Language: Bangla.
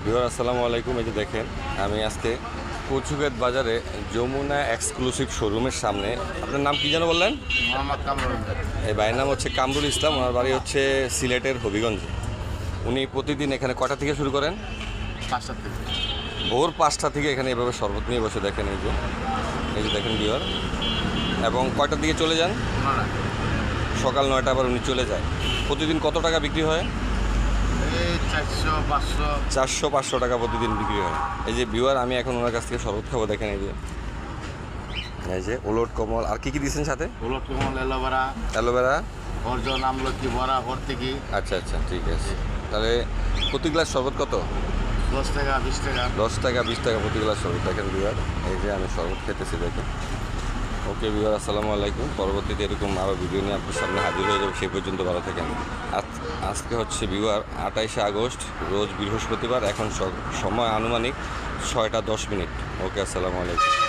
ভিউয়ার আসসালামু আলাইকুম। এই যে দেখেন, আমি আজকে কচুক্ষেত বাজারে যমুনা এক্সক্লুসিভ শোরুমের সামনে। আপনার নাম কি যেন বললেন? মোহাম্মদ কামরুল। এই ভাইয়ের নাম হচ্ছে কামরুল ইসলাম। ওনার বাড়ি হচ্ছে সিলেটের হবিগঞ্জ। উনি প্রতিদিন এখানে কটা থেকে শুরু করেন? 5টা থেকে। ভোর 5টা থেকে এখানে এভাবে শরবত নিয়ে বসে দেখেন। এই যে দেখেন ভিউয়ার। এবং কয়টার দিকে চলে যান? সকাল 9টা আবার উনি চলে যায়। প্রতিদিন কত টাকা বিক্রি হয়? এই 400-500 টাকা প্রতিদিন বিক্রি হয়। এই যে ভিউয়ার, আমি এখন ওনার কাছ থেকে শরবত খাবো। দেখেন এই যে ওলট কমল। আর কি কি দিয়েছেন সাথে? হলুদ কমল, এলোভেরা, অ্যালোভেরা, অর্জন, আমলকি, বড়া, ভর্তিকি। আচ্ছা আচ্ছা, ঠিক আছে। তাহলে প্রতি গ্লাস শরবত কত? 10 টাকা, 20 টাকা। 10 টাকা 20 টাকা প্রতি গ্লাস শরবত। দেখেন ভিউয়ার, এই যে আমি শরবত খেতেছি দেখেন। ওকে ভিউয়ার, আসসালামু আলাইকুম। পরবর্তীতে এরকম আরও ভিডিও নিয়ে আপনার সামনে হাজির হয়ে যাবে। সেই পর্যন্ত ভালো থাকেন। আজকে হচ্ছে ভিউয়ার 28শে আগস্ট, রোজ বৃহস্পতিবার। এখন সময় আনুমানিক 6টা 10 মিনিট। ওকে, আসসালামু আলাইকুম।